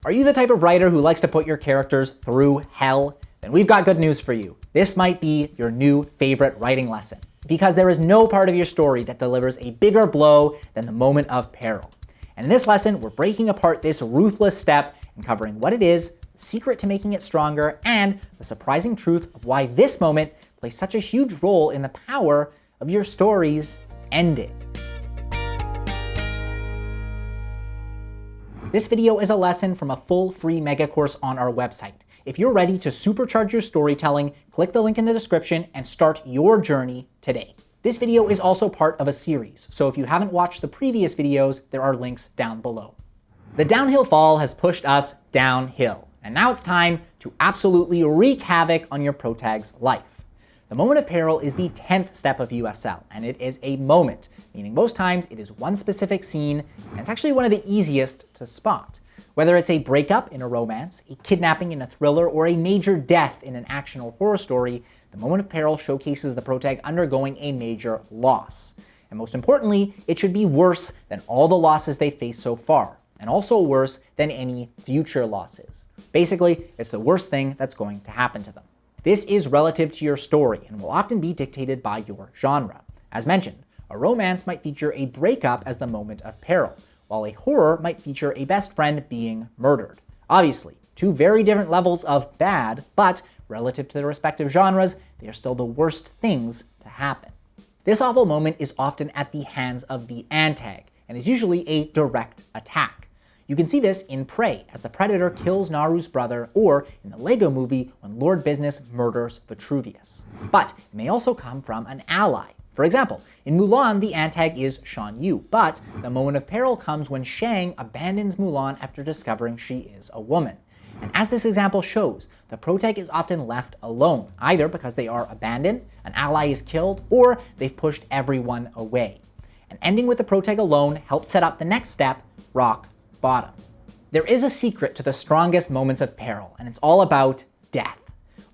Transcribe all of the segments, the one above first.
Are you the type of writer who likes to put your characters through hell? Then we've got good news for you. This might be your new favorite writing lesson, because there is no part of your story that delivers a bigger blow than the moment of peril. And in this lesson, we're breaking apart this ruthless step and covering what it is, the secret to making it stronger, and the surprising truth of why this moment plays such a huge role in the power of your story's ending. This video is a lesson from a full free mega course on our website. If you're ready to supercharge your storytelling, click the link in the description and start your journey today. This video is also part of a series, so if you haven't watched the previous videos, there are links down below. The downhill fall has pushed us downhill, and now it's time to absolutely wreak havoc on your protag's life. The moment of peril is the 10th step of USL, and it is a moment, meaning most times it is one specific scene, and it's actually one of the easiest to spot. Whether it's a breakup in a romance, a kidnapping in a thriller, or a major death in an action or horror story, the moment of peril showcases the protag undergoing a major loss. And most importantly, it should be worse than all the losses they faced so far, and also worse than any future losses. Basically, it's the worst thing that's going to happen to them. This is relative to your story and will often be dictated by your genre. As mentioned, a romance might feature a breakup as the moment of peril, while a horror might feature a best friend being murdered. Obviously, two very different levels of bad, but relative to their respective genres, they are still the worst things to happen. This awful moment is often at the hands of the Antag, and is usually a direct attack. You can see this in Prey, as the Predator kills Naru's brother, or in the Lego movie when Lord Business murders Vitruvius. But it may also come from an ally. For example, in Mulan, the Antag is Shan Yu, but the moment of peril comes when Shang abandons Mulan after discovering she is a woman. And as this example shows, the protag is often left alone, either because they are abandoned, an ally is killed, or they've pushed everyone away. And ending with the protag alone helps set up the next step, rock bottom. There is a secret to the strongest moments of peril, and it's all about death.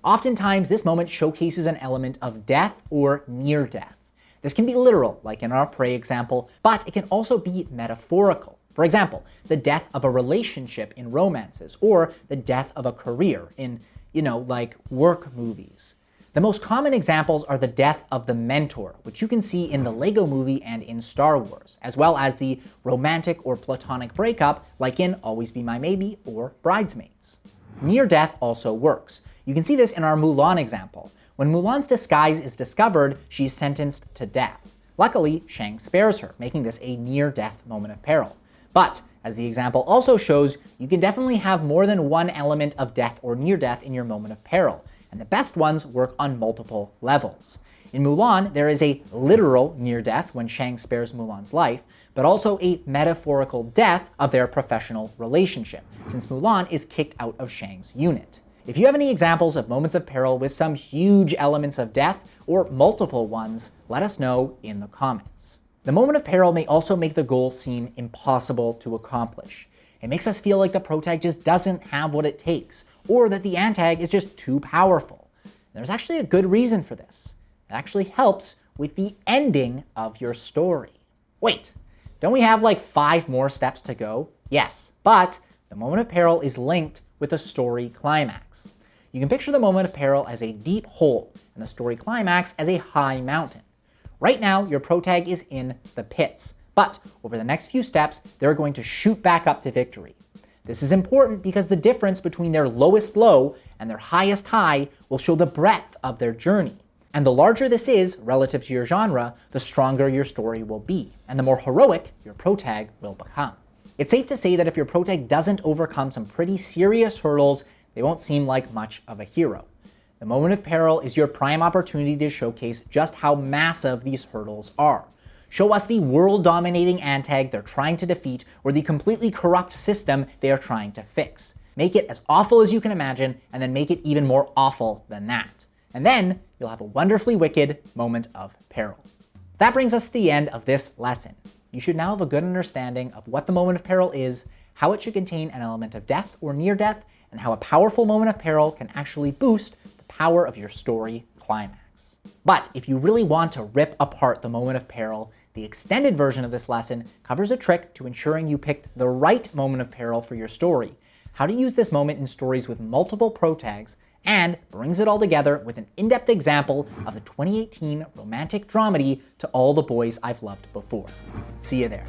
Oftentimes, this moment showcases an element of death or near death. This can be literal, like in our Prey example, but it can also be metaphorical. For example, the death of a relationship in romances, or the death of a career in, like work movies. The most common examples are the death of the mentor, which you can see in the Lego movie and in Star Wars, as well as the romantic or platonic breakup, like in Always Be My Maybe or Bridesmaids. Near death also works. You can see this in our Mulan example. When Mulan's disguise is discovered, she's sentenced to death. Luckily, Shang spares her, making this a near-death moment of peril. But, as the example also shows, you can definitely have more than one element of death or near death in your moment of peril, and the best ones work on multiple levels. In Mulan, there is a literal near death when Shang spares Mulan's life, but also a metaphorical death of their professional relationship, since Mulan is kicked out of Shang's unit. If you have any examples of moments of peril with some huge elements of death, or multiple ones, let us know in the comments. The moment of peril may also make the goal seem impossible to accomplish. It makes us feel like the protag just doesn't have what it takes, or that the Antag is just too powerful. There's actually a good reason for this. It actually helps with the ending of your story. Wait, don't we have like 5 more steps to go? Yes, but the moment of peril is linked with the story climax. You can picture the moment of peril as a deep hole, and the story climax as a high mountain. Right now, your protag is in the pits, but over the next few steps, they're going to shoot back up to victory. This is important because the difference between their lowest low and their highest high will show the breadth of their journey. And the larger this is relative to your genre, the stronger your story will be, and the more heroic your protag will become. It's safe to say that if your protag doesn't overcome some pretty serious hurdles, they won't seem like much of a hero. The moment of peril is your prime opportunity to showcase just how massive these hurdles are. Show us the world-dominating Antag they're trying to defeat, or the completely corrupt system they are trying to fix. Make it as awful as you can imagine, and then make it even more awful than that. And then you'll have a wonderfully wicked moment of peril. That brings us to the end of this lesson. You should now have a good understanding of what the moment of peril is, how it should contain an element of death or near death, and how a powerful moment of peril can actually boost the power of your story climax. But if you really want to rip apart the moment of peril, the extended version of this lesson covers a trick to ensuring you picked the right moment of peril for your story, how to use this moment in stories with multiple pro tags, and brings it all together with an in-depth example of the 2018 romantic dramedy To All the Boys I've Loved Before. See you there.